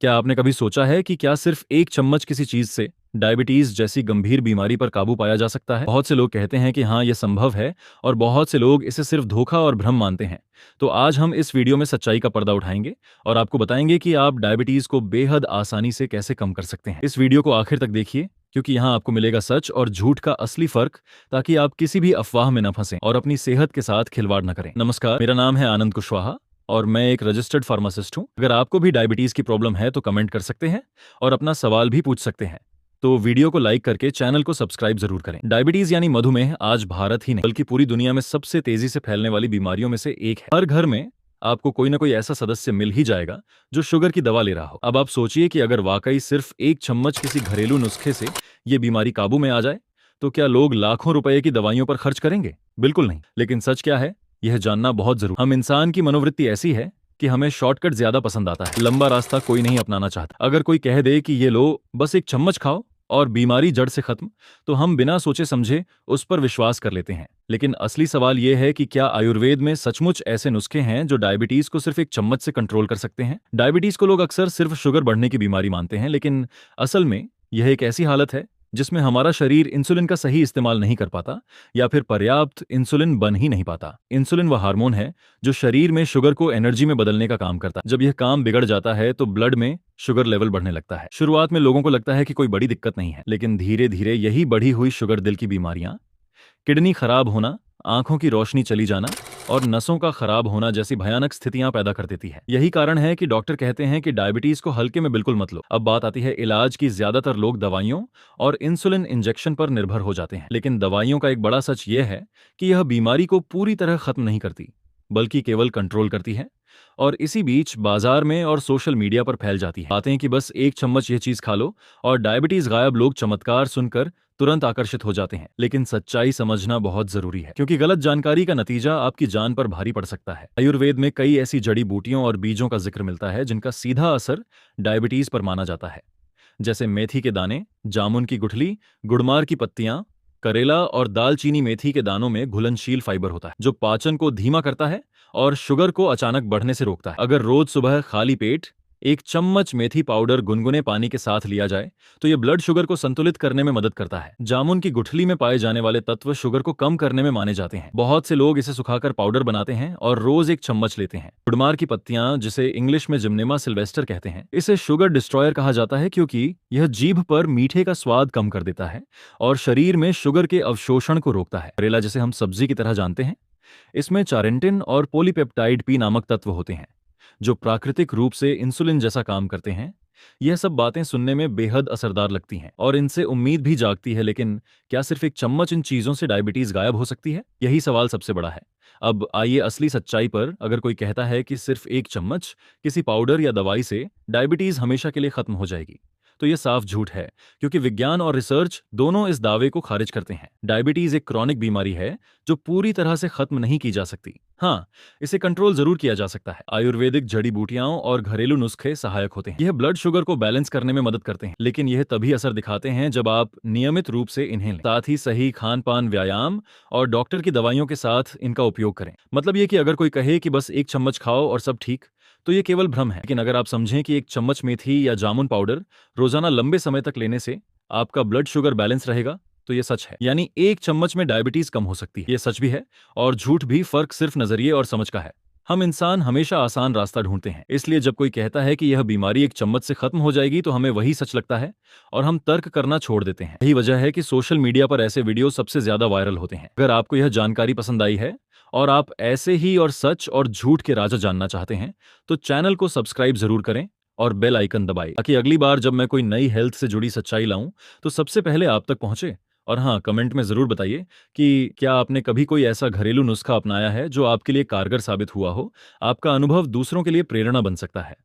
क्या आपने कभी सोचा है कि क्या सिर्फ एक चम्मच किसी चीज से डायबिटीज जैसी गंभीर बीमारी पर काबू पाया जा सकता है? बहुत से लोग कहते हैं कि हाँ, यह संभव है, और बहुत से लोग इसे सिर्फ धोखा और भ्रम मानते हैं। तो आज हम इस वीडियो में सच्चाई का पर्दा उठाएंगे और आपको बताएंगे कि आप डायबिटीज को बेहद आसानी से कैसे कम कर सकते हैं। इस वीडियो को आखिर तक देखिए, क्योंकि यहाँ आपको मिलेगा सच और झूठ का असली फर्क, ताकि आप किसी भी अफवाह में न फंसें और अपनी सेहत के साथ खिलवाड़ न करें। नमस्कार, मेरा नाम है आनंद कुशवाहा और मैं एक रजिस्टर्ड फार्मासिस्ट हूं। अगर आपको भी डायबिटीज की प्रॉब्लम है तो कमेंट कर सकते हैं और अपना सवाल भी पूछ सकते हैं। तो वीडियो को लाइक करके चैनल को सब्सक्राइब जरूर करें। डायबिटीज यानी मधुमेह आज भारत ही नहीं बल्कि पूरी दुनिया में सबसे तेजी से फैलने वाली बीमारियों में से एक है। हर घर में आपको कोई ना कोई ऐसा सदस्य मिल ही जाएगा जो शुगर की दवा ले रहा हो। अब आप सोचिए कि अगर वाकई सिर्फ एक चम्मच किसी घरेलू नुस्खे से ये बीमारी काबू में आ जाए, तो क्या लोग लाखों रुपए की दवाइयों पर खर्च करेंगे? बिल्कुल नहीं। लेकिन सच क्या है, यह जानना बहुत जरूरी। हम इंसान की मनोवृत्ति ऐसी है कि हमें शॉर्टकट ज्यादा पसंद आता है। लंबा रास्ता कोई नहीं अपनाना चाहता। अगर कोई कह दे कि ये लो, बस एक चम्मच खाओ और बीमारी जड़ से खत्म, तो हम बिना सोचे समझे उस पर विश्वास कर लेते हैं। लेकिन असली सवाल यह है कि क्या आयुर्वेद में सचमुच ऐसे नुस्खे हैं जो डायबिटीज को सिर्फ एक चम्मच से कंट्रोल कर सकते हैं? डायबिटीज को लोग अक्सर सिर्फ शुगर बढ़ने की बीमारी मानते हैं, लेकिन असल में यह एक ऐसी हालत है जिसमें हमारा शरीर इंसुलिन का सही इस्तेमाल नहीं कर पाता या फिर पर्याप्त इंसुलिन बन ही नहीं पाता। इंसुलिन वह हार्मोन है जो शरीर में शुगर को एनर्जी में बदलने का काम करता है। जब यह काम बिगड़ जाता है तो ब्लड में शुगर लेवल बढ़ने लगता है। शुरुआत में लोगों को लगता है कि कोई बड़ी दिक्कत नहीं है, लेकिन धीरे धीरे यही बढ़ी हुई शुगर दिल की बीमारियां, किडनी खराब होना, आंखों की रोशनी चली जाना और नसों का खराब होना जैसी भयानक स्थितियां पैदा कर देती है। यही कारण है कि डॉक्टर कहते हैं कि डायबिटीज को हल्के में बिल्कुल मत लो। अब बात आती है इलाज की। ज्यादातर लोग दवाइयों और इंसुलिन इंजेक्शन पर निर्भर हो जाते हैं, लेकिन दवाइयों का एक बड़ा सच यह है कि यह बीमारी को पूरी तरह खत्म नहीं करती, बल्कि केवल कंट्रोल करती है। और इसी बीच बाजार में और सोशल मीडिया पर फैल जाती है बातें कि बस एक चम्मच यह चीज खा लो और डायबिटीज गायब। लोग चमत्कार सुनकर तुरंत आकर्षित हो जाते हैं, लेकिन सच्चाई समझना बहुत जरूरी है, क्योंकि गलत जानकारी का नतीजा आपकी जान पर भारी पड़ सकता है। आयुर्वेद में कई ऐसी जड़ी बूटियों और बीजों का जिक्र मिलता है जिनका सीधा असर डायबिटीज पर माना जाता है, जैसे मेथी के दाने, जामुन की गुठली, गुड़मार की पत्तियां, करेला और दालचीनी। मेथी के दानों में घुलनशील फाइबर होता है जो पाचन को धीमा करता है और शुगर को अचानक बढ़ने से रोकता है। अगर रोज सुबह खाली पेट एक चम्मच मेथी पाउडर गुनगुने पानी के साथ लिया जाए तो यह ब्लड शुगर को संतुलित करने में मदद करता है। जामुन की गुठली में पाए जाने वाले तत्व शुगर को कम करने में माने जाते हैं। बहुत से लोग इसे सुखाकर पाउडर बनाते हैं और रोज एक चम्मच लेते हैं। गुड़मार की पत्तियां, जिसे इंग्लिश में जिम्नेमा सिल्वेस्टर कहते हैं, इसे शुगर डिस्ट्रॉयर कहा जाता है क्योंकि यह जीभ पर मीठे का स्वाद कम कर देता है और शरीर में शुगर के अवशोषण को रोकता है। करेला, जिसे हम सब्जी की तरह जानते हैं, इसमें चारेंटिन और पॉलीपेप्टाइड पी नामक तत्व होते हैं जो प्राकृतिक रूप से इंसुलिन जैसा काम करते हैं। यह सब बातें सुनने में बेहद असरदार लगती हैं और इनसे उम्मीद भी जागती है, लेकिन क्या सिर्फ एक चम्मच इन चीजों से डायबिटीज गायब हो सकती है? यही सवाल सबसे बड़ा है। अब आइए असली सच्चाई पर। अगर कोई कहता है कि सिर्फ एक चम्मच किसी पाउडर या दवाई से डायबिटीज हमेशा के लिए खत्म हो जाएगी, तो यह साफ झूठ है, क्योंकि विज्ञान और रिसर्च दोनों इस दावे को खारिज करते हैं। डायबिटीज एक क्रॉनिक बीमारी है जो पूरी तरह से खत्म नहीं की जा सकती। हाँ, इसे कंट्रोल जरूर किया जा सकता है। आयुर्वेदिक जड़ी बूटियां और घरेलू नुस्खे सहायक होते हैं। यह ब्लड शुगर को बैलेंस करने में मदद करते हैं, लेकिन यह तभी असर दिखाते हैं जब आप नियमित रूप से इन्हें लें। साथ ही सही खान पान, व्यायाम और डॉक्टर की दवाइयों के साथ इनका उपयोग करें। मतलब यह कि अगर कोई कहे कि बस एक चम्मच खाओ और सब ठीक, तो ये केवल भ्रम है। लेकिन अगर आप समझें कि एक चम्मच मेथी या जामुन पाउडर रोजाना लंबे समय तक लेने से आपका ब्लड शुगर बैलेंस रहेगा, तो ये सच है। यानी एक चम्मच में डायबिटीज कम हो सकती है। ये सच भी है और झूठ भी। फर्क सिर्फ नजरिए और समझ का है। हम इंसान हमेशा आसान रास्ता ढूंढते हैं, इसलिए जब कोई कहता है कि यह बीमारी एक चम्मच से खत्म हो जाएगी, तो हमें वही सच लगता है और हम तर्क करना छोड़ देते हैं। यही वजह है कि सोशल मीडिया पर ऐसे वीडियो सबसे ज्यादा वायरल होते हैं। अगर आपको यह जानकारी पसंद आई है और आप ऐसे ही और सच और झूठ के राजा जानना चाहते हैं, तो चैनल को सब्सक्राइब जरूर करें और बेल आइकन दबाएं, ताकि अगली बार जब मैं कोई नई हेल्थ से जुड़ी सच्चाई लाऊं तो सबसे पहले आप तक पहुंचे। और हाँ, कमेंट में जरूर बताइए कि क्या आपने कभी कोई ऐसा घरेलू नुस्खा अपनाया है जो आपके लिए कारगर साबित हुआ हो। आपका अनुभव दूसरों के लिए प्रेरणा बन सकता है।